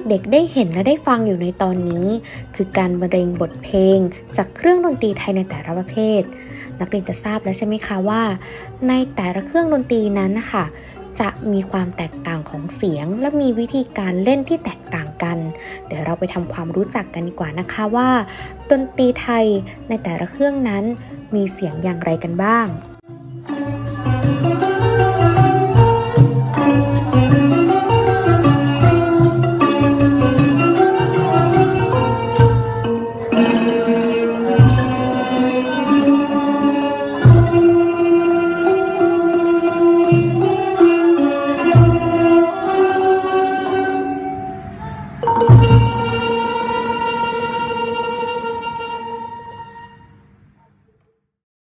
เด็กๆได้เห็นและได้ฟังอยู่ในตอนนี้ คือการบรรเลงบทเพลงจากเครื่องดนตรีไทยในแต่ละประเภทนักเรียนจะทราบแล้วใช่ไหมคะว่าในแต่ละเครื่องดนตรีนั้นนะคะจะมีความแตกต่างของเสียงและมีวิธีการเล่นที่แตกต่างกันเดี๋ยวเราไปทำความรู้จักกันดีกว่านะคะว่าดนตรีไทยในแต่ละเครื่องนั้นมีเสียงอย่างไรกันบ้าง you